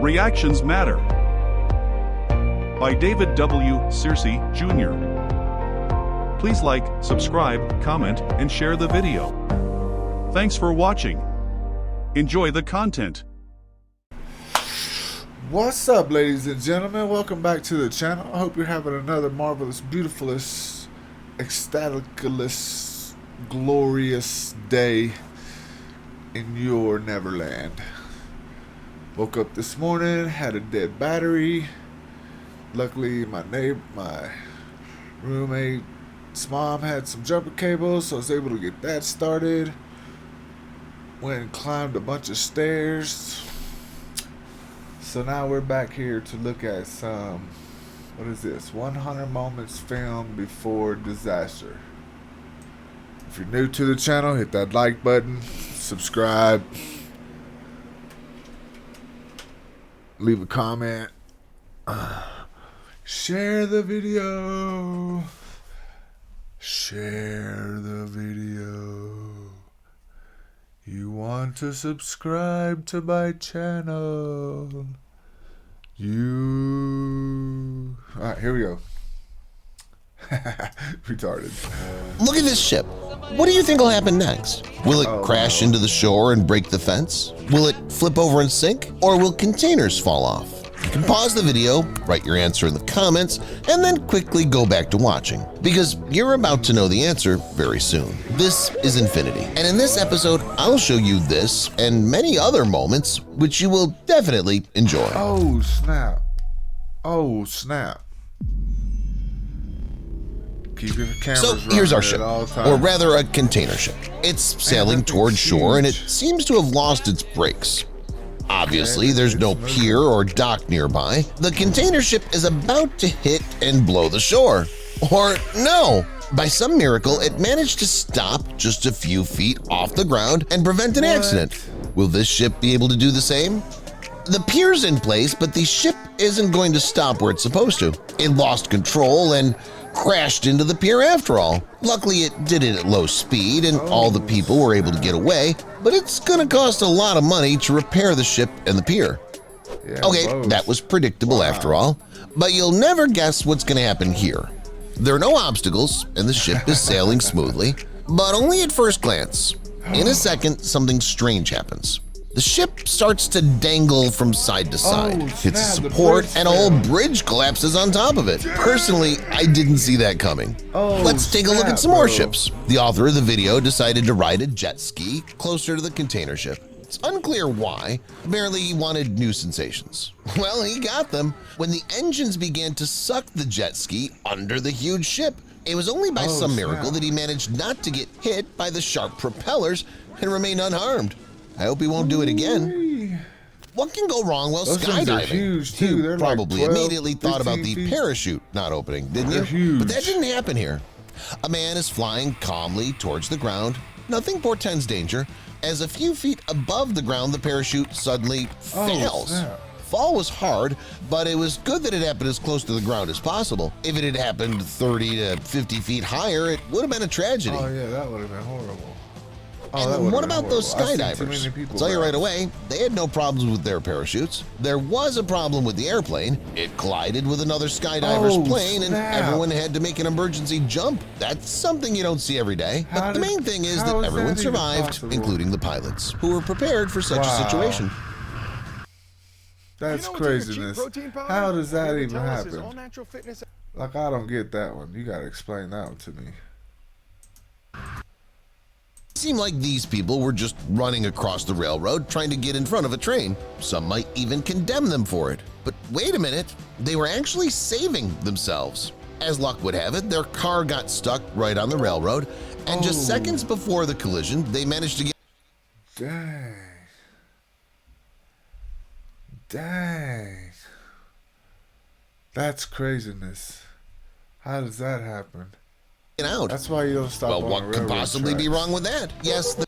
Reactions Matter by David W. Searcy, Jr. Please like, subscribe, comment, and share the video. Thanks for watching. Enjoy the content. What's up, ladies and gentlemen? Welcome back to the channel. I hope you're having another marvelous, beautifulest, ecstaticalist, glorious day in your Neverland. Woke up this morning, had a dead battery. Luckily, my roommate's mom had some jumper cables, so I was able to get that started. Went and climbed a bunch of stairs. So now we're back here to look at some, what is this? 100 moments filmed before disaster. If you're new to the channel, hit that like button, subscribe, leave a comment, share the video, You want to subscribe to my channel. Alright, here we go. Retarded. Look at this ship. What do you think will happen next? Will it crash into the shore and break the fence? Will it flip over and sink? Or will containers fall off? You can pause the video, write your answer in the comments, and then quickly go back to watching, because you're about to know the answer very soon. This is Infinity, and in this episode, I'll show you this and many other moments which you will definitely enjoy. Oh, snap. Oh, snap. Keeping the cameras So here's our ship, or times. rather a container ship. It's sailing towards shore and it seems to have lost its brakes. Obviously, there's no pier or dock nearby. The container ship is about to hit and blow the shore. Or no! By some miracle, it managed to stop just a few feet off the ground and prevent an accident. Will this ship be able to do the same? The pier's in place, but the ship isn't going to stop where it's supposed to. It lost control and crashed into the pier after all. Luckily, it did it at low speed and all the people were able to get away, but it's gonna cost a lot of money to repair the ship and the pier. Okay, that was predictable after all, but you'll never guess what's gonna happen here. There are no obstacles and the ship is sailing smoothly, but only at first glance. In a second, something strange happens. The ship starts to dangle from side to side, hits support, and a whole bridge collapses on top of it. Personally, I didn't see that coming. Let's take a look at some more ships. The author of the video decided to ride a jet ski closer to the container ship. It's unclear why. Apparently he wanted new sensations. Well, he got them when the engines began to suck the jet ski under the huge ship. It was only by some miracle that he managed not to get hit by the sharp propellers and remain unharmed. I hope he won't do it again. What can go wrong while skydiving? Huge too. You They're probably like 12, immediately thought about the feet. parachute not opening, didn't you? Huge. But that didn't happen here. A man is flying calmly towards the ground. Nothing portends danger. As a few feet above the ground, the parachute suddenly fails. Fall was hard, but it was good that it happened as close to the ground as possible. If it had happened 30 to 50 feet higher, it would have been a tragedy. Oh yeah, that would have been horrible. And what about those skydivers? I'll tell you right away, they had no problems with their parachutes. There was a problem with the airplane. It collided with another skydiver's plane and everyone had to make an emergency jump. That's something you don't see every day. But the main thing is that everyone survived, including the pilots, who were prepared for such a situation. That's craziness. How does that even happen? Like, I don't get that one. You gotta explain that one to me. It seemed like these people were just running across the railroad trying to get in front of a train. Some might even condemn them for it. But wait a minute, they were actually saving themselves. As luck would have it, their car got stuck right on the railroad, and just seconds before the collision, they managed to get… Dang. Dang. That's craziness. How does that happen? out. That's why you don't stop. Well, what could possibly be wrong with that? Yes, the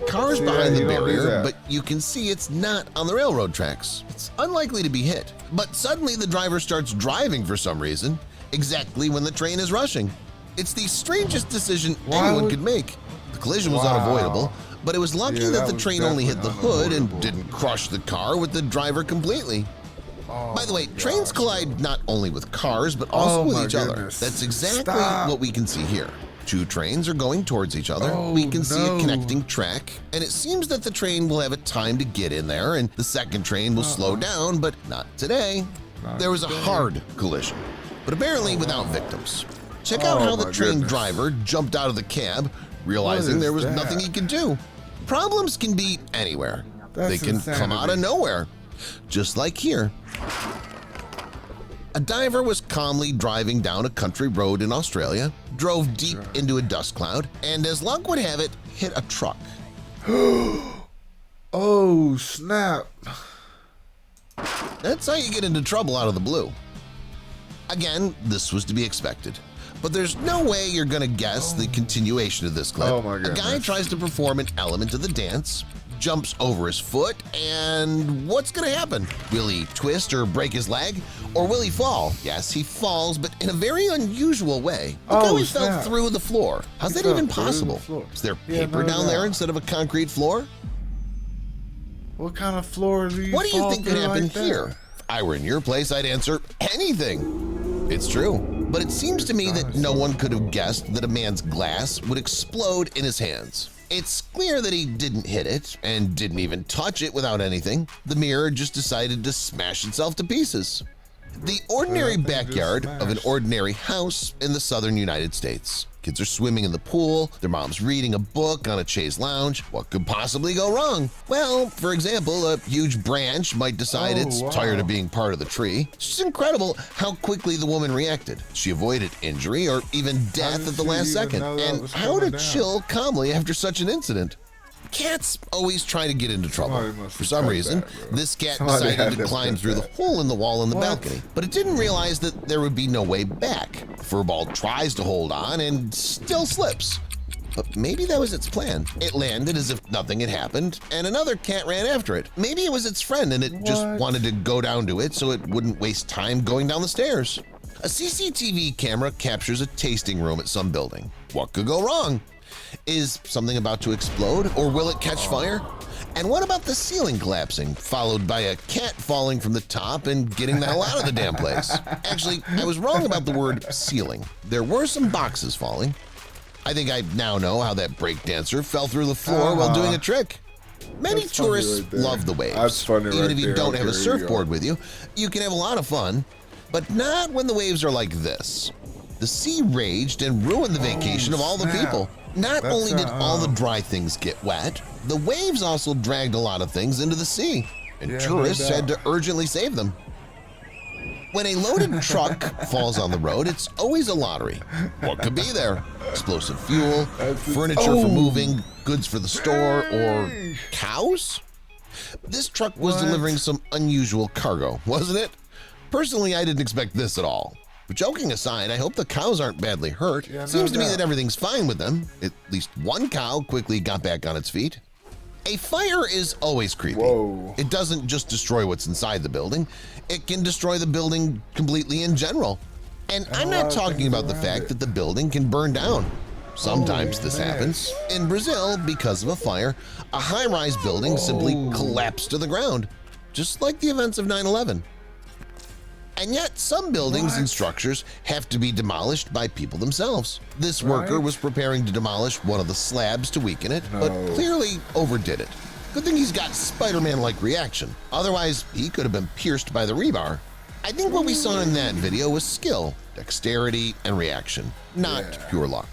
car is behind the barrier, but you can see it's not on the railroad tracks. It's unlikely to be hit. But suddenly the driver starts driving for some reason, exactly when the train is rushing. It's the strangest decision anyone could make. The collision was unavoidable, But it was lucky Yeah, that that the was train only hit the hood and definitely didn't crush the car with the driver completely. Oh By the way, my trains gosh, collide not only with cars, but also Oh with my each other. goodness. That's exactly Stop. what we can see here. Two trains are going towards each other. Oh, We can see a no. connecting track, and it seems that the train will have a time to get in there, and the second train will slow down, but not today. Not There was a today. hard collision, but apparently without victims. Check out Oh, how the my train goodness. driver jumped out of the cab, realizing is there was that? nothing he could do. Problems can be anywhere. That's They can come out of insanity. nowhere, just like here. A diver was calmly driving down a country road in Australia, drove deep into a dust cloud, and as luck would have it, hit a truck. Oh, snap. That's how you get into trouble out of the blue. Again, this was to be expected. But there's no way you're gonna guess the continuation of this clip. Oh my A guy goodness. tries to perform an element of the dance, jumps over his foot, and what's gonna happen? Will he twist or break his leg? Or will he fall? Yes, he falls, but in a very unusual way. Look how Oh, he fell snap. through the floor. How's He that even fell through the possible? floor. Is there Yeah, paper none of down there that. instead of a concrete floor? What kind of floor do you What do you fall think could through happen like that? here? If I were in your place, I'd answer anything. It's true, but it seems to me that no one could have guessed that a man's glass would explode in his hands. It's clear that he didn't hit it and didn't even touch it without anything. The mirror just decided to smash itself to pieces. The ordinary That thing just backyard of an smashed. ordinary house in the southern United States. Kids are swimming in the pool, their mom's reading a book on a chaise lounge. What could possibly go wrong? Well, for example, a huge branch might decide Oh, it's wow. tired of being part of the tree. It's just incredible how quickly the woman reacted. She avoided injury or even death did at the she last even second. know that And was how to coming down? chill calmly after such an incident? Cats always try to get into trouble. Somebody must For have some cut reason, that, bro. this cat Somebody decided had to to climb cut through the that. hole in the wall in the What? balcony. But it didn't realize that there would be no way back. Furball tries to hold on and still slips. But maybe that was its plan. It landed as if nothing had happened, and another cat ran after it. Maybe it was its friend and it just What? wanted to go down to it so it wouldn't waste time going down the stairs. A CCTV camera captures a tasting room at some building. What could go wrong? Is something about to explode, or will it catch fire? And what about the ceiling collapsing, followed by a cat falling from the top and getting the hell out of the damn place? Actually, I was wrong about the word ceiling. There were some boxes falling. I think I now know how that breakdancer fell through the floor while doing a trick. Many That's funny tourists right there. love the waves. That's funny Even right if you there. don't Okay, have a here you go. surfboard with you, you can have a lot of fun, but not when the waves are like this. The sea raged and ruined the vacation of all the snap. people. Not That's, only did all the dry things get wet, the waves also dragged a lot of things into the sea, and Yeah, no tourists had to doubt. urgently save them. When a loaded truck falls on the road, it's always a lottery. What could be there? Explosive fuel, furniture for Oh. moving, goods for the store, or cows? This truck was What? delivering some unusual cargo, wasn't it? Personally, I didn't expect this at all. But joking aside, I hope the cows aren't badly hurt. Yeah, no Seems to me doubt. that everything's fine with them. At least one cow quickly got back on its feet. A fire is always creepy. Whoa. It doesn't just destroy what's inside the building, it can destroy the building completely in general. And I'm a not lot of talking things about the around fact it. that the building can burn down. Sometimes Holy this man. happens. In Brazil, because of a fire, a high-rise building simply collapsed to the ground, just like the events of 9/11. And yet, some buildings and What? structures have to be demolished by people themselves. This worker Right. was preparing to demolish one of the slabs to weaken it, but No. clearly overdid it. Good thing he's got Spider-Man-like reaction. Otherwise, he could have been pierced by the rebar. I think what we saw in that video was skill, dexterity, and reaction, not Yeah. pure luck.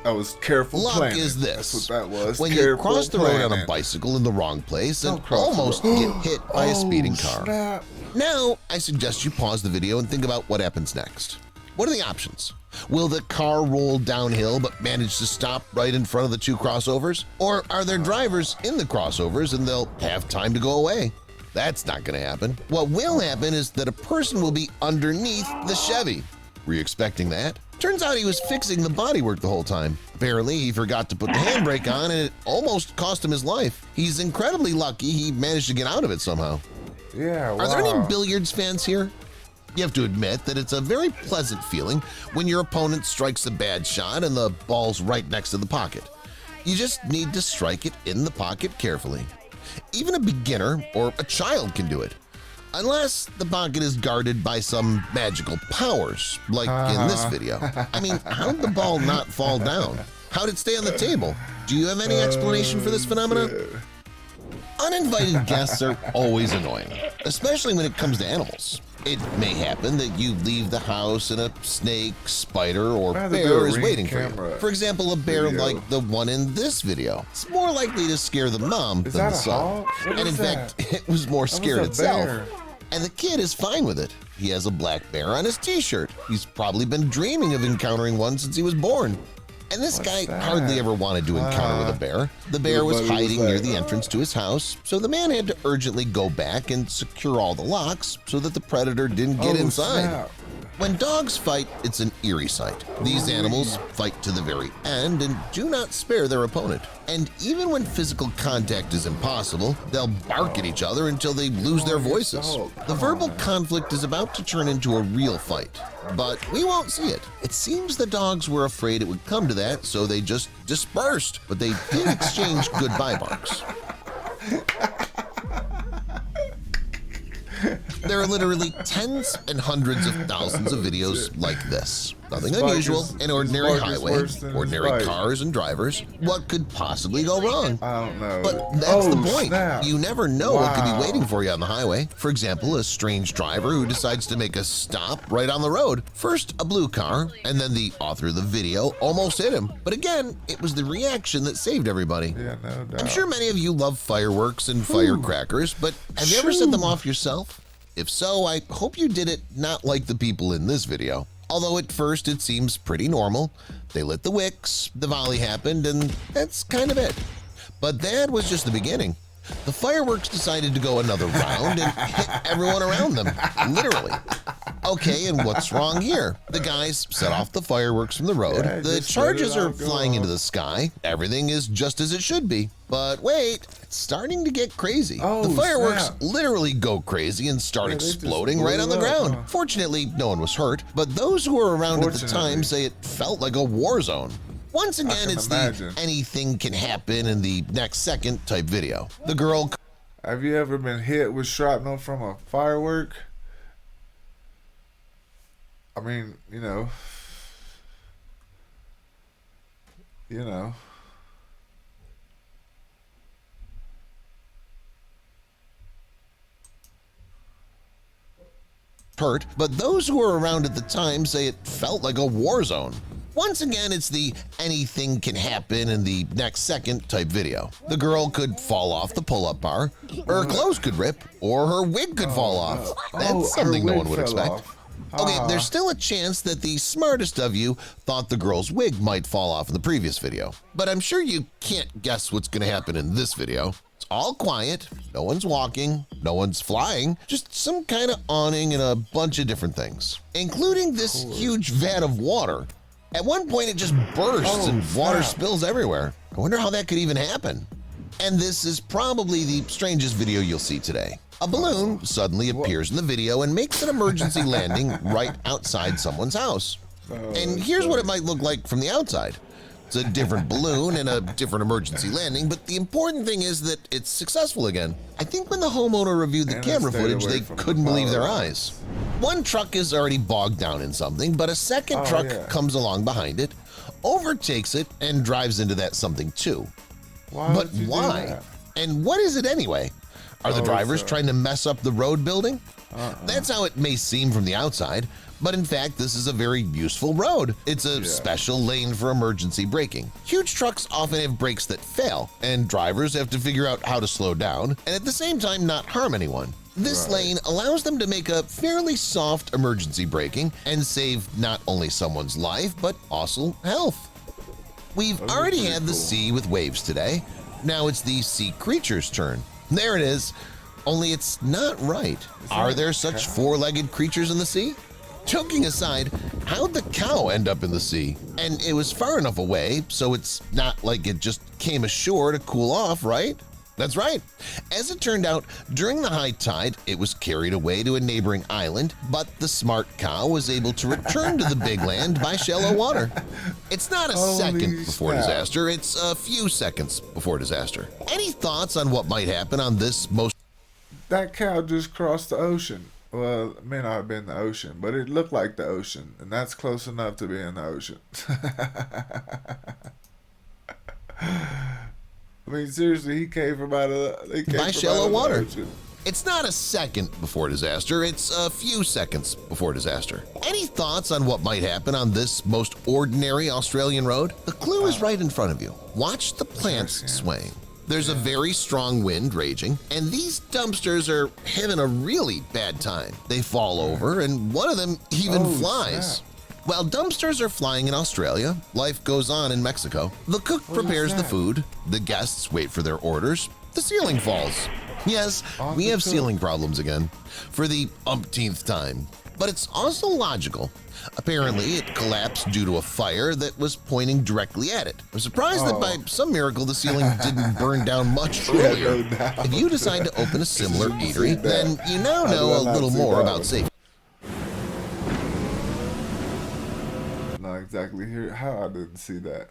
I was careful Luck planning. is this. That's what that was. When you Careful cross the road on a planning. bicycle in the wrong place and Don't cross the almost road. get hit by a speeding car. Snap. Now, I suggest you pause the video and think about what happens next. What are the options? Will the car roll downhill but manage to stop right in front of the two crossovers? Or are there drivers in the crossovers and they'll have time to go away? That's not going to happen. What will happen is that a person will be underneath the Chevy. Were you expecting that? Turns out he was fixing the bodywork the whole time. Apparently, he forgot to put the handbrake on and it almost cost him his life. He's incredibly lucky he managed to get out of it somehow. Yeah, wow. Are there any billiards fans here? You have to admit that it's a very pleasant feeling when your opponent strikes a bad shot and the ball's right next to the pocket. You just need to strike it in the pocket carefully. Even a beginner or a child can do it, unless the pocket is guarded by some magical powers, like in this video. I mean, how'd the ball not fall down? How'd it stay on the table? Do you have any explanation for this phenomenon? Uninvited guests are always annoying, especially when it comes to animals. It may happen that you leave the house and a snake, spider, or bear is waiting for you. For example, a bear like the one in this video. It's more likely to scare the mom than the son. And in fact, it was more scared itself. And the kid is fine with it. He has a black bear on his t-shirt. He's probably been dreaming of encountering one since he was born. And this guy hardly ever wanted to encounter with a bear. The bear was hiding near the entrance to his house, so the man had to urgently go back and secure all the locks so that the predator didn't get inside. When dogs fight, it's an eerie sight. These animals fight to the very end and do not spare their opponent. And even when physical contact is impossible, they'll bark at each other until they lose their voices. The verbal conflict is about to turn into a real fight, but we won't see it. It seems the dogs were afraid it would come to that, so they just dispersed, but they did exchange goodbye barks. There are literally tens and hundreds of thousands of videos like this. Nothing unusual, an ordinary highway, ordinary cars and drivers. What could possibly go wrong? I don't know. But that's the point. You never know what could be waiting for you on the highway. For example, a strange driver who decides to make a stop right on the road. First, a blue car, and then the author of the video almost hit him. But again, it was the reaction that saved everybody. Yeah, no doubt. I'm sure many of you love fireworks and firecrackers, but have you ever set them off yourself? If so, I hope you did it not like the people in this video. Although at first it seems pretty normal. They lit the wicks, the volley happened, and that's kind of it. But that was just the beginning. The fireworks decided to go another round and hit everyone around them, literally. Okay, and what's wrong here? The guys set off the fireworks from the road, the charges are flying into the sky, everything is just as it should be. But wait, it's starting to get crazy. The fireworks literally go crazy and start exploding right on the ground. Fortunately, no one was hurt, but those who were around at the time say it felt like a war zone. Once again, it's the anything can happen in the next second type video. The girl... Have you ever been hit with shrapnel from a firework? I mean, you know. Hurt, but those who were around at the time say it felt like a war zone. Once again, it's the anything can happen in the next second type video. The girl could fall off the pull-up bar, her clothes could rip, or her wig could fall off. That's something no one would expect. Okay, there's still a chance that the smartest of you thought the girl's wig might fall off in the previous video. But I'm sure you can't guess what's going to happen in this video. It's all quiet, no one's walking, no one's flying, just some kind of awning and a bunch of different things, including this huge vat of water. At one point it just bursts and water spills everywhere. I wonder how that could even happen. And this is probably the strangest video you'll see today. A balloon suddenly appears in the video and makes an emergency landing right outside someone's house. And here's what it might look like from the outside. It's a different balloon and a different emergency landing, but the important thing is that it's successful again. I think when the homeowner reviewed the camera footage, they couldn't believe their eyes. One truck is already bogged down in something, but a second truck comes along behind it, overtakes it, and drives into that something too. But why? And what is it anyway? Are the drivers trying to mess up the road building? That's how it may seem from the outside, but in fact this is a very useful road. It's a special lane for emergency braking. Huge trucks often have brakes that fail, and drivers have to figure out how to slow down and at the same time not harm anyone. This lane allows them to make a fairly soft emergency braking and save not only someone's life but also health. We've already had the sea with waves today. Now it's the sea creature's turn. There it is, only it's not right. Are there such four-legged creatures in the sea? Joking aside, how'd the cow end up in the sea? And it was far enough away, so it's not like it just came ashore to cool off, right? That's right. As it turned out, during the high tide, it was carried away to a neighboring island, but the smart cow was able to return to the big land by shallow water. It's not a second before disaster, it's a few seconds before disaster. Any thoughts on what might happen on this most... That cow just crossed the ocean. Well, it may not have been the ocean, but it looked like the ocean, and that's close enough to be in the ocean. I mean, seriously, he came from out of by shallow water. It's not a second before disaster, it's a few seconds before disaster. Any thoughts on what might happen on this most ordinary Australian road? The clue is right in front of you. Watch the plants swaying. There's a very strong wind raging, and these dumpsters are having a really bad time. They fall over, and one of them even flies. Snap. While dumpsters are flying in Australia, life goes on in Mexico. The cook prepares the food, the guests wait for their orders, the ceiling falls. Yes, we have ceiling problems again, for the umpteenth time. But it's also logical. Apparently, it collapsed due to a fire that was pointing directly at it. I'm surprised that by some miracle the ceiling didn't burn down much earlier. If you decide to open a similar eatery, then you now know a little more about safety. Not exactly here. How I didn't see that.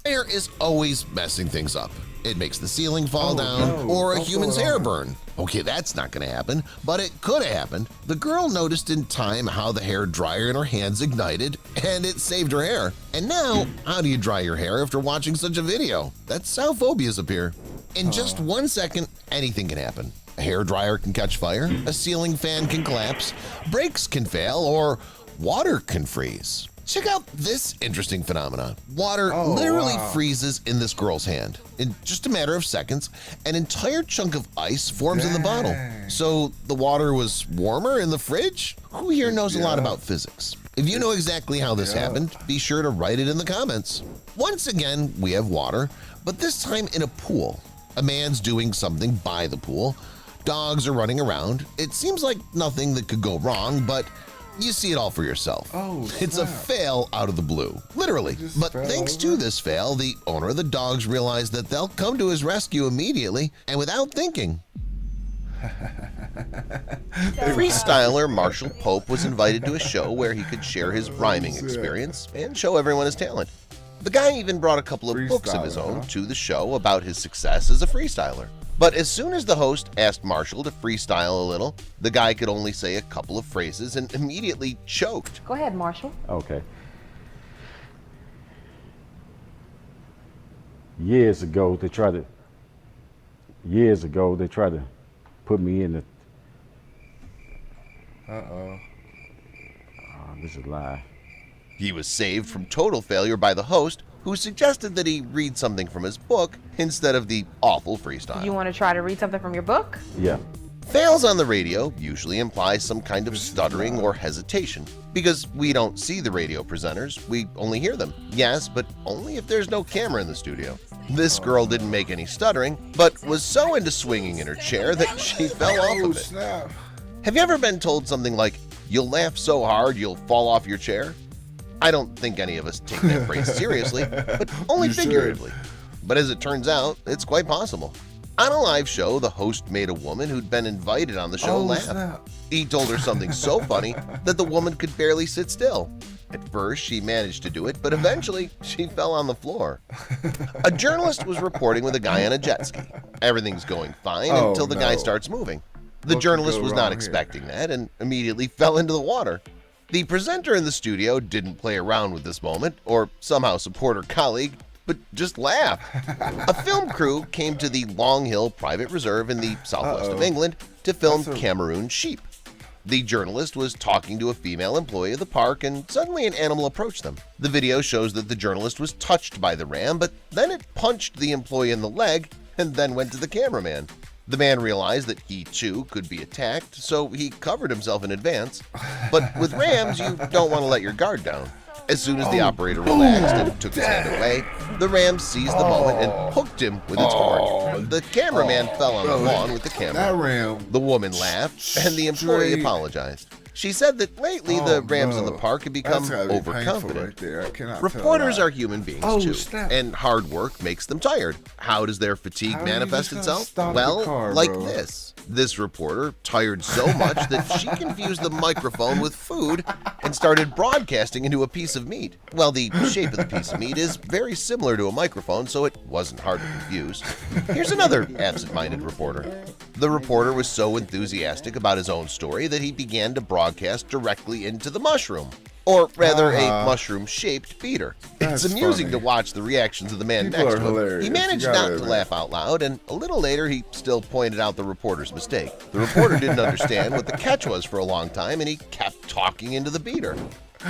Fire is always messing things up. It makes the ceiling fall down or a human's hair burn. Okay, that's not going to happen, but it could have happened. The girl noticed in time how the hair dryer in her hands ignited, and it saved her hair. And now, how do you dry your hair after watching such a video? That's how phobias appear. In just 1 second, anything can happen. A hair dryer can catch fire, a ceiling fan can collapse, brakes can fail, or water can freeze. Check out this interesting phenomenon. Water literally freezes in this girl's hand. In just a matter of seconds, an entire chunk of ice forms in the bottle. So the water was warmer in the fridge? Who here knows a lot about physics? If you know exactly how this happened, be sure to write it in the comments. Once again, we have water, but this time in a pool. A man's doing something by the pool. Dogs are running around. It seems like nothing that could go wrong, but you see it all for yourself. It's a fail out of the blue, literally. But thanks to this fail, the owner of the dogs realized that they'll come to his rescue immediately and without thinking. Freestyler Marshall Pope was invited to a show where he could share his rhyming experience and show everyone his talent. The guy even brought a couple of books of his own to the show about his success as a freestyler. But as soon as the host asked Marshall to freestyle a little, the guy could only say a couple of phrases and immediately choked. Go ahead, Marshall. Okay. Years ago, they tried to put me in the... This is a lie. He was saved from total failure by the host, who suggested that he read something from his book instead of the awful freestyle. You want to try to read something from your book? Yeah. Fails on the radio usually imply some kind of stuttering or hesitation. Because we don't see the radio presenters, we only hear them. Yes, but only if there's no camera in the studio. This girl didn't make any stuttering, but was so into swinging in her chair that she fell off of it. Snap. Have you ever been told something like, "You'll laugh so hard you'll fall off your chair"? I don't think any of us take that phrase seriously, but only figuratively. But as it turns out, it's quite possible. On a live show, the host made a woman who'd been invited on the show laugh. Snap. He told her something so funny that the woman could barely sit still. At first, she managed to do it, but eventually, she fell on the floor. A journalist was reporting with a guy on a jet ski. Everything's going fine until the guy starts moving. The journalist was not expecting that and immediately fell into the water. The presenter in the studio didn't play around with this moment or somehow support her colleague, but just laugh. A film crew came to the Long Hill Private Reserve in the southwest of England to film Cameroon sheep. The journalist was talking to a female employee of the park and suddenly an animal approached them. The video shows that the journalist was touched by the ram, but then it punched the employee in the leg and then went to the cameraman. The man realized that he too could be attacked, so he covered himself in advance. But with rams, you don't want to let your guard down. As soon as the operator relaxed and took his hand away, the ram seized the moment and hooked him with its horn. The cameraman fell on the lawn with the camera. That ram. The woman laughed, and the employee apologized. She said that lately the rams in the no. park have become That's gotta be painful overconfident. right there. I cannot Reporters tell a are lie. human beings Oh, too, snap. and hard work makes them tired. How does their fatigue How are you manifest just gonna itself? stop the Well, car, like bro? this. This reporter tired so much that she confused the microphone with food and started broadcasting into a piece of meat. Well, the shape of the piece of meat is very similar to a microphone, so it wasn't hard to confuse. Here's another absent-minded reporter. The reporter was so enthusiastic about his own story that he began to broadcast directly into the mushroom. Or rather, a mushroom-shaped beater. That's It's amusing funny. to watch the reactions of the man People next are to him. hilarious. He You managed gotta not to admit. laugh out loud, and a little later he still pointed out the reporter's mistake. The reporter didn't understand what the catch was for a long time, and he kept talking into the beater.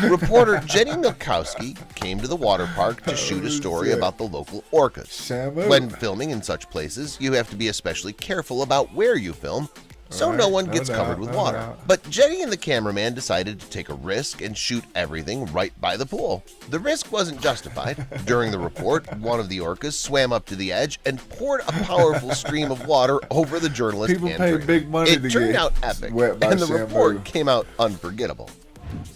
Reporter Jenny Milkowski came to the water park to shoot a story shit. about the local orcas. Shamu. When filming in such places, you have to be especially careful about where you film, so no one gets covered with water. But Jenny and the cameraman decided to take a risk and shoot everything right by the pool. The risk wasn't justified. During the report, one of the orcas swam up to the edge and poured a powerful stream of water over the journalist People and pay trainer. big money It to turned get out epic, wet by and the Shamu. report came out unforgettable.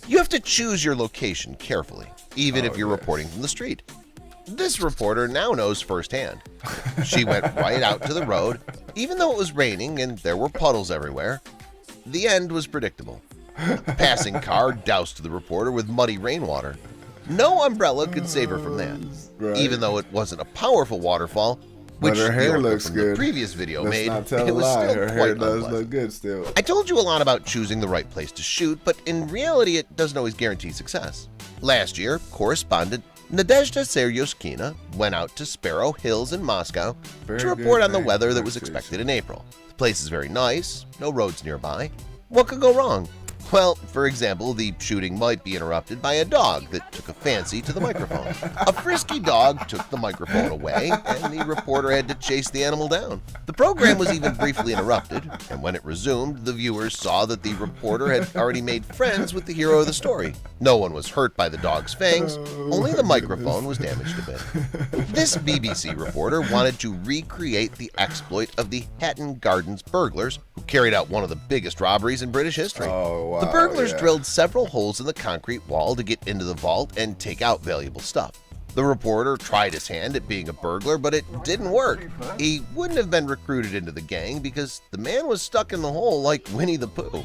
You have to choose your location carefully, even if you're reporting from the street. This reporter now knows firsthand. She went right out to the road, even though it was raining and there were puddles everywhere. The end was predictable. A passing car doused the reporter with muddy rainwater. No umbrella could save her from that. Right. Even though it wasn't a powerful waterfall, But which her the hair orca looks from good. the previous video Let's made, not tell it a was lie. still Her hair quite does unpleasant. look good still. I told you a lot about choosing the right place to shoot, but in reality it doesn't always guarantee success. Last year, correspondent Nadezhda Seryoskina went out to Sparrow Hills in Moscow Very to report good on the name, weather that was pronunciation. expected in April. The place is very nice, no roads nearby. What could go wrong? Well, for example, the shooting might be interrupted by a dog that took a fancy to the microphone. A frisky dog took the microphone away, and the reporter had to chase the animal down. The program was even briefly interrupted, and when it resumed, the viewers saw that the reporter had already made friends with the hero of the story. No one was hurt by the dog's fangs, only the microphone was damaged a bit. This BBC reporter wanted to recreate the exploit of the Hatton Gardens burglars, who carried out one of the biggest robberies in British history. Oh, wow. The burglars yeah. drilled several holes in the concrete wall to get into the vault and take out valuable stuff. The reporter tried his hand at being a burglar, but it didn't work. He wouldn't have been recruited into the gang because the man was stuck in the hole like Winnie the Pooh.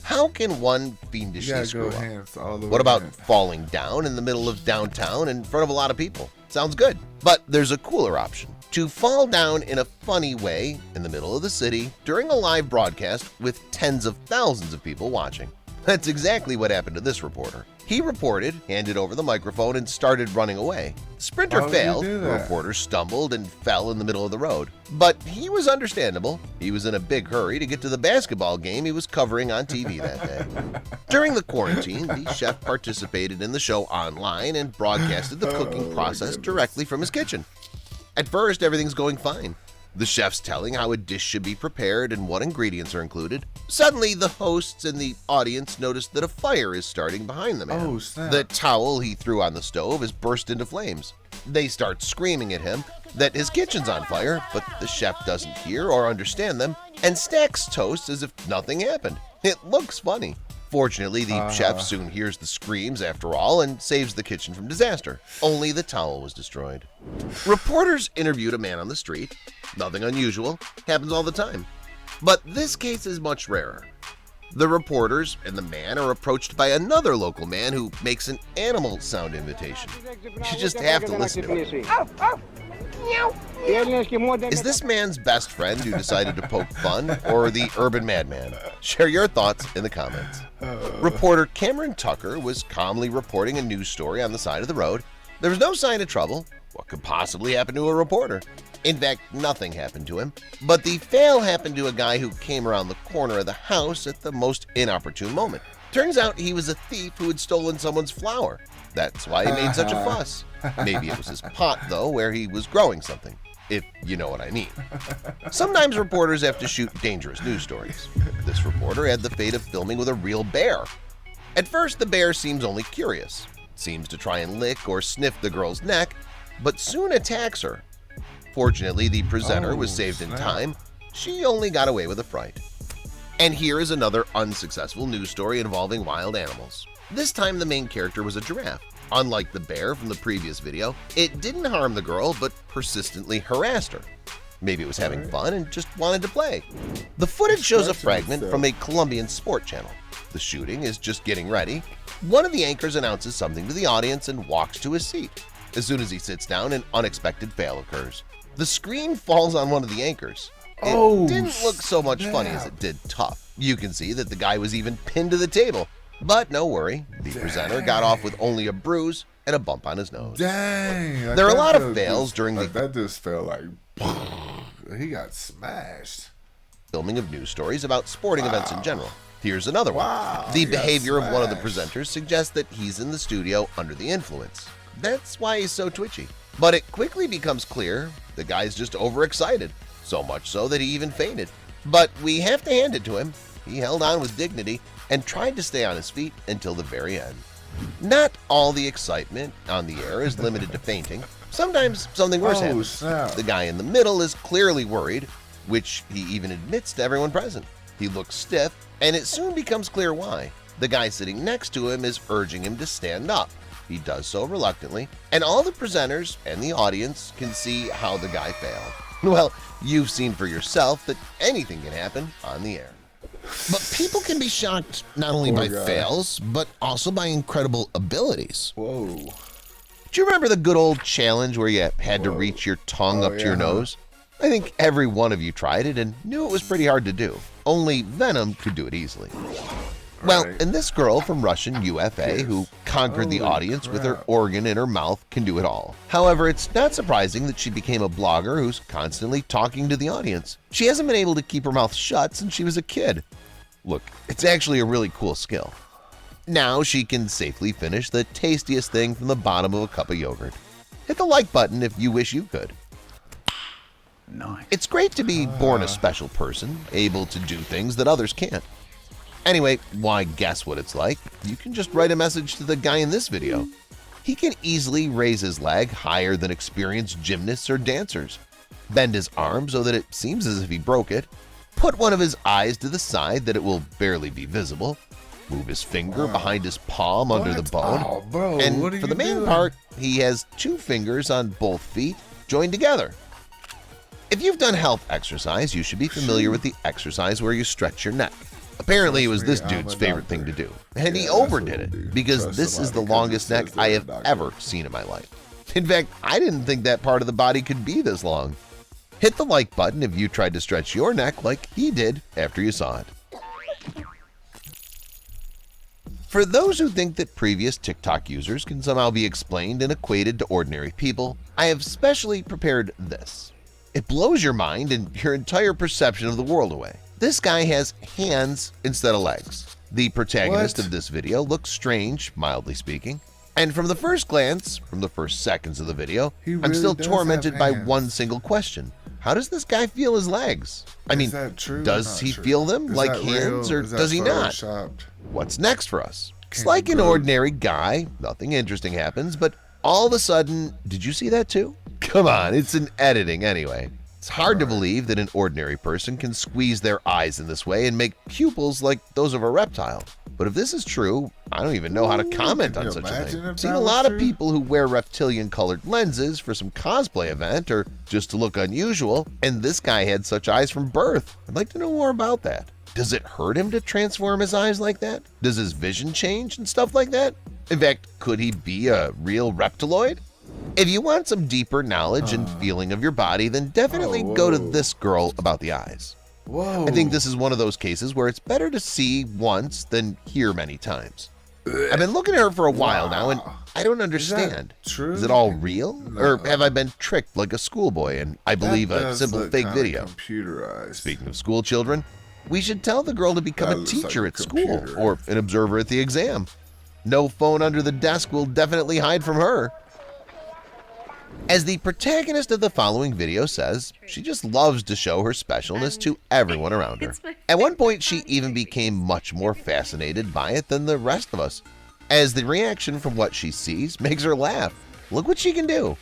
How can one You fiendishly gotta screw go up? hands all the way. What about in. falling down in the middle of downtown in front of a lot of people? Sounds good. But there's a cooler option. To fall down in a funny way in the middle of the city during a live broadcast with tens of thousands of people watching. That's exactly what happened to this reporter. He reported, handed over the microphone, and started running away. The sprinter Why would you failed, do the that? reporter stumbled and fell in the middle of the road. But he was understandable. He was in a big hurry to get to the basketball game he was covering on TV that day. During the quarantine, the chef participated in the show online and broadcasted the cooking process directly from his kitchen. At first, everything's going fine. The chef's telling how a dish should be prepared and what ingredients are included. Suddenly, the hosts and the audience notice that a fire is starting behind the man. Oh, snap. The towel he threw on the stove has burst into flames. They start screaming at him that his kitchen's on fire, but the chef doesn't hear or understand them and stacks toast as if nothing happened. It looks funny. Fortunately, the chef soon hears the screams after all and saves the kitchen from disaster. Only the towel was destroyed. Reporters interviewed a man on the street. Nothing unusual, happens all the time. But this case is much rarer. The reporters and the man are approached by another local man who makes an animal sound invitation. You just have to listen to it. Is this man's best friend who decided to poke fun, or the urban madman? Share your thoughts in the comments. Reporter Cameron Tucker was calmly reporting a news story on the side of the road. There was no sign of trouble. What could possibly happen to a reporter? In fact, nothing happened to him. But the fail happened to a guy who came around the corner of the house at the most inopportune moment. Turns out he was a thief who had stolen someone's flower. That's why he made such a fuss. Maybe it was his pot, though, where he was growing something, if you know what I mean. Sometimes reporters have to shoot dangerous news stories. This reporter had the fate of filming with a real bear. At first, the bear seems only curious. It seems to try and lick or sniff the girl's neck, but soon attacks her. Fortunately, the presenter was saved in snap. time. She only got away with a fright. And here is another unsuccessful news story involving wild animals. This time the main character was a giraffe. Unlike the bear from the previous video, it didn't harm the girl but persistently harassed her. Maybe it was having fun and just wanted to play. The footage shows a fragment from a Colombian sport channel. The shooting is just getting ready. One of the anchors announces something to the audience and walks to his seat. As soon as he sits down, an unexpected fail occurs. The screen falls on one of the anchors. It didn't look so much funny as it did tough. You can see that the guy was even pinned to the table. But no worry, the presenter got off with only a bruise and a bump on his nose. Dang. There are a lot of fails during the that just felt like he got smashed. Filming of news stories about sporting events in general. Here's another one. The behavior of one of the presenters suggests that he's in the studio under the influence. That's why he's so twitchy. But it quickly becomes clear the guy's just overexcited, so much so that he even fainted. But we have to hand it to him. He held on with dignity and tried to stay on his feet until the very end. Not all the excitement on the air is limited to fainting. Sometimes something worse happens. Snap. The guy in the middle is clearly worried, which he even admits to everyone present. He looks stiff, and it soon becomes clear why. The guy sitting next to him is urging him to stand up. He does so reluctantly, and all the presenters and the audience can see how the guy failed. Well, you've seen for yourself that anything can happen on the air. But people can be shocked not only by fails, but also by incredible abilities. Whoa. Do you remember the good old challenge where you had to reach your tongue up to your nose? I think every one of you tried it and knew it was pretty hard to do. Only Venom could do it easily. Well, and this girl from Russian UFA who conquered the audience with her organ in her mouth can do it all. However, it's not surprising that she became a blogger who's constantly talking to the audience. She hasn't been able to keep her mouth shut since she was a kid. Look, it's actually a really cool skill. Now she can safely finish the tastiest thing from the bottom of a cup of yogurt. Hit the like button if you wish you could. Nice. It's great to be born a special person, able to do things that others can't. Anyway, why guess what it's like? You can just write a message to the guy in this video. He can easily raise his leg higher than experienced gymnasts or dancers, bend his arm so that it seems as if he broke it, put one of his eyes to the side that it will barely be visible, move his finger behind his palm under the bone, Oh, bro, and what are for the you main doing? part, he has 2 fingers on both feet joined together. If you've done health exercise, you should be familiar with the exercise where you stretch your neck. Apparently, it was this dude's favorite thing to do, and he overdid it because this is the longest neck I have ever seen in my life. In fact, I didn't think that part of the body could be this long. Hit the like button if you tried to stretch your neck like he did after you saw it. For those who think that previous TikTok users can somehow be explained and equated to ordinary people, I have specially prepared this. It blows your mind and your entire perception of the world away. This guy has hands instead of legs. The protagonist of this video looks strange, mildly speaking. And from the first glance, from the first seconds of the video, I'm still tormented by one single question. How does this guy feel his legs? I mean, does he feel them like hands or does he not? What's next for us? It's like an ordinary guy. Nothing interesting happens, but all of a sudden, did you see that too? Come on, it's in editing anyway. It's hard to believe that an ordinary person can squeeze their eyes in this way and make pupils like those of a reptile. But if this is true, I don't even know how to comment on such a thing. I've seen a lot of people who wear reptilian-colored lenses for some cosplay event or just to look unusual, and this guy had such eyes from birth. I'd like to know more about that. Does it hurt him to transform his eyes like that? Does his vision change and stuff like that? In fact, could he be a real reptiloid? If you want some deeper knowledge and feeling of your body, then definitely go to this girl about the eyes. I think this is one of those cases where it's better to see once than hear many times. I've been looking at her for a while now, and I don't understand. Is it all real? Or have I been tricked like a schoolboy and I believe a simple fake video? Speaking of school children, we should tell the girl to become a teacher at school or an observer at the exam. No phone under the desk will definitely hide from her. As the protagonist of the following video says, she just loves to show her specialness to everyone around her. At one point, she even became much more fascinated by it than the rest of us, as the reaction from what she sees makes her laugh. Look what she can do.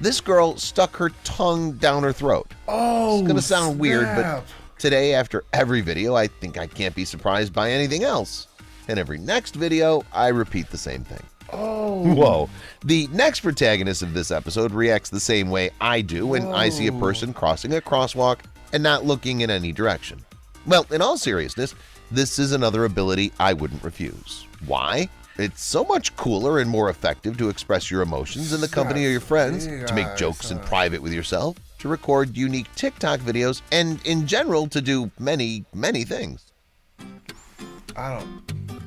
This girl stuck her tongue down her throat. Oh, it's gonna sound weird, but Today, after every video, I think I can't be surprised by anything else. And every next video, I repeat the same thing. Oh. Whoa. The next protagonist of this episode reacts the same way I do when I see a person crossing a crosswalk and not looking in any direction. Well, in all seriousness, this is another ability I wouldn't refuse. Why? It's so much cooler and more effective to express your emotions in the company of your friends, to make jokes in private with yourself, to record unique TikTok videos, and in general to do many, many things.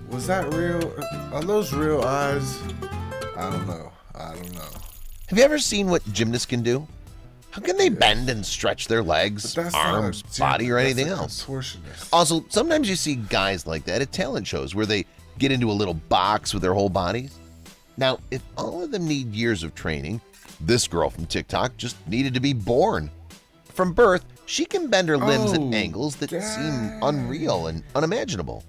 Was that real? Are those real eyes? I don't know. Have you ever seen what gymnasts can do? How can they bend and stretch their legs, arms, body, or anything else? Also, sometimes you see guys like that at talent shows where they get into a little box with their whole bodies. Now, if all of them need years of training, this girl from TikTok just needed to be born. From birth, she can bend her limbs at angles that seem unreal and unimaginable.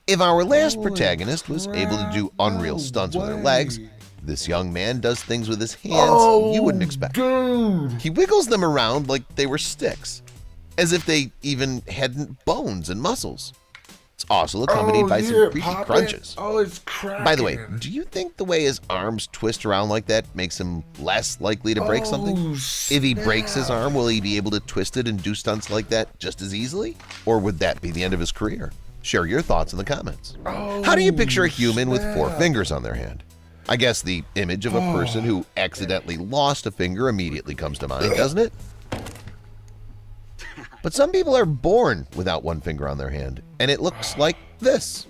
If our last protagonist was able to do unreal stunts with her legs, this young man does things with his hands you wouldn't expect. Dude. He wiggles them around like they were sticks, as if they even hadn't bones and muscles. It's also accompanied by some creepy crunches. It's cracking. By the way, do you think the way his arms twist around like that makes him less likely to break something? If he breaks his arm, will he be able to twist it and do stunts like that just as easily? Or would that be the end of his career? Share your thoughts in the comments. How do you picture a human with 4 fingers on their hand? I guess the image of a person who accidentally lost a finger immediately comes to mind, doesn't it? But some people are born without 1 finger on their hand, and it looks like this.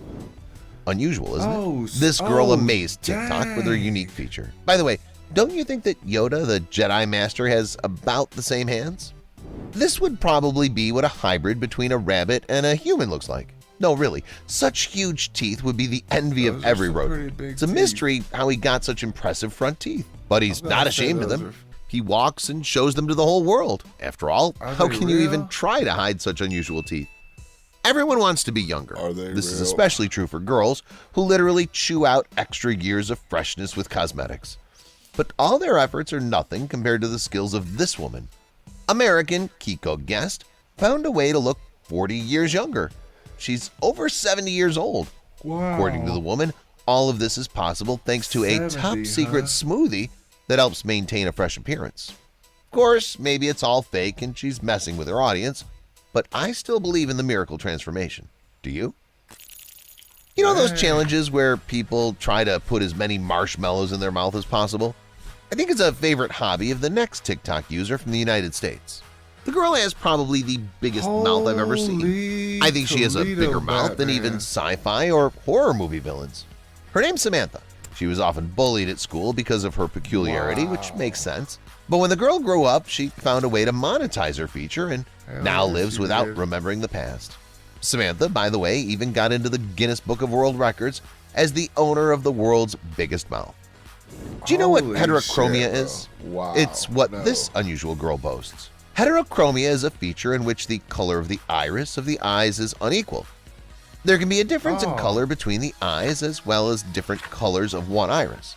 Unusual, isn't it? This girl amazed TikTok with her unique feature. By the way, don't you think that Yoda, the Jedi Master, has about the same hands? This would probably be what a hybrid between a rabbit and a human looks like. No, really, such huge teeth would be the envy of every rodent. It's a mystery how he got such impressive front teeth, but he's not ashamed of them. He walks and shows them to the whole world. After all, how can you even try to hide such unusual teeth? Everyone wants to be younger. This is especially true for girls who literally chew out extra years of freshness with cosmetics. But all their efforts are nothing compared to the skills of this woman. American Kiko Guest found a way to look 40 years younger. She's over 70 years old. Wow. According to the woman, all of this is possible thanks to a top-secret smoothie that helps maintain a fresh appearance. Of course, maybe it's all fake and she's messing with her audience, but I still believe in the miracle transformation. Do you? You know those challenges where people try to put as many marshmallows in their mouth as possible? I think it's a favorite hobby of the next TikTok user from the United States. The girl has probably the biggest mouth I've ever seen. I think she has a bigger mouth than even sci-fi or horror movie villains. Her name's Samantha. She was often bullied at school because of her peculiarity, which makes sense. But when the girl grew up, she found a way to monetize her feature and now lives without remembering the past. Samantha, by the way, even got into the Guinness Book of World Records as the owner of the world's biggest mouth. Do you know what heterochromia is? Wow. It's what this unusual girl boasts. Heterochromia is a feature in which the color of the iris of the eyes is unequal. There can be a difference in color between the eyes as well as different colors of one iris.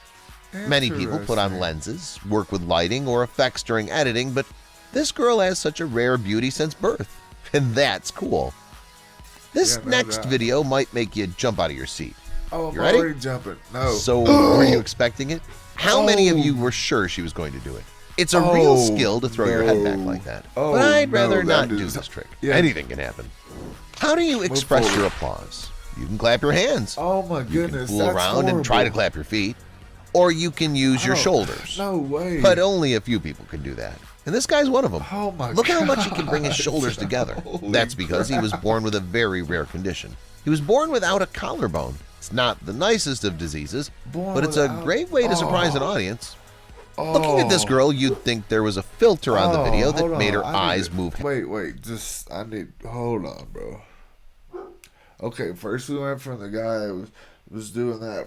Many people put on lenses, work with lighting or effects during editing, but this girl has such a rare beauty since birth, and that's cool. This next video might make you jump out of your seat. Oh, you ready? I'm already jumping. No. So, were you expecting it? How many of you were sure she was going to do it? It's a real skill to throw your head back like that. But I'd rather not do this trick. Anything can happen. How do you express your applause? You can clap your hands. Oh my goodness. You can fool around and try to clap your feet. Or you can use your shoulders. No way. But only a few people can do that. And this guy's one of them. Oh my Look how much he can bring his shoulders together. That's because he was born with a very rare condition. He was born without a collarbone. It's not the nicest of diseases, but it's a great way to surprise an audience. Looking at this girl, you'd think there was a filter on the video that made her eyes move. Wait, hold on, bro. Okay, first we went from the guy that was doing that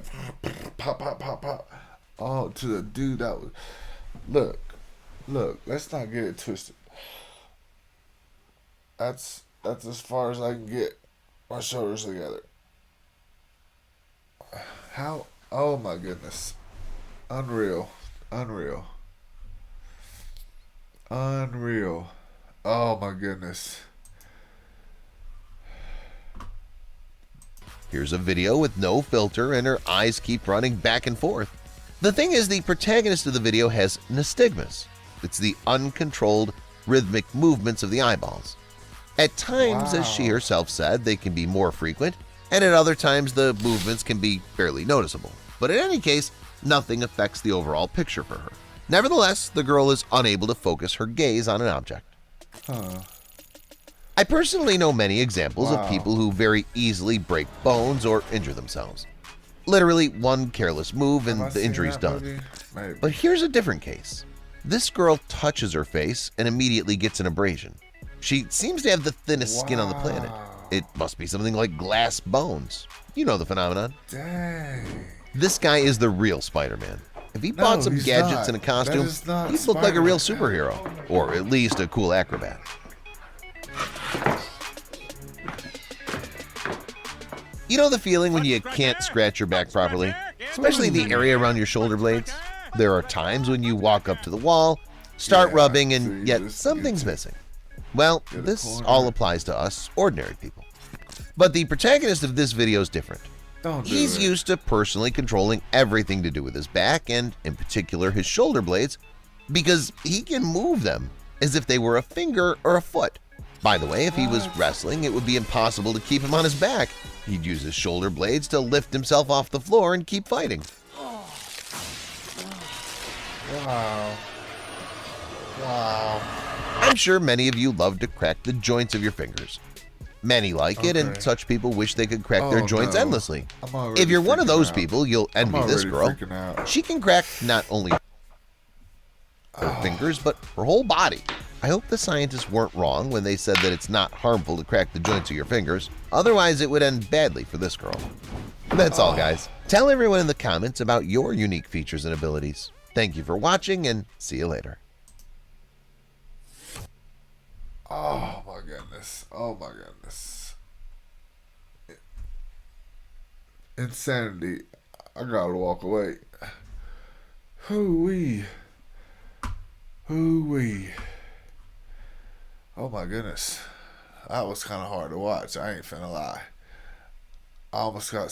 pop, pop, pop, pop, to the dude that was, look, let's not get it twisted. That's as far as I can get my shoulders together. How? Oh my goodness. Unreal. Oh my goodness. Here's a video with no filter and her eyes keep running back and forth. The thing is, the protagonist of the video has nystagmus. It's the uncontrolled, rhythmic movements of the eyeballs. At times, as she herself said, they can be more frequent, and at other times the movements can be barely noticeable. But in any case, nothing affects the overall picture for her. Nevertheless, the girl is unable to focus her gaze on an object. I personally know many examples of people who very easily break bones or injure themselves. Literally one careless move and the injury's done. But here's a different case. This girl touches her face and immediately gets an abrasion. She seems to have the thinnest skin on the planet. It must be something like glass bones. You know the phenomenon. Dang. This guy is the real Spider-Man. If he bought some gadgets and a costume, he'd look like a real superhero, or at least a cool acrobat. You know the feeling when you can't scratch your back properly, especially the area around your shoulder blades? There are times when you walk up to the wall, start rubbing, and yet something's missing. Well, this all applies to us ordinary people. But the protagonist of this video is different. He's used to personally controlling everything to do with his back and, in particular, his shoulder blades, because he can move them as if they were a finger or a foot. By the way, if he was wrestling, it would be impossible to keep him on his back. He'd use his shoulder blades to lift himself off the floor and keep fighting. Wow. I'm sure many of you love to crack the joints of your fingers. Many like it, and such people wish they could crack their joints endlessly. If you're one of those people, you'll envy this girl. She can crack not only her fingers, but her whole body. I hope the scientists weren't wrong when they said that it's not harmful to crack the joints of your fingers. Otherwise, it would end badly for this girl. That's all, guys. Tell everyone in the comments about your unique features and abilities. Thank you for watching, and see you later. Oh my goodness. Oh my goodness. Insanity. I gotta walk away. Hoo-wee. Hoo-wee. Oh my goodness. That was kind of hard to watch. I ain't finna lie. I almost got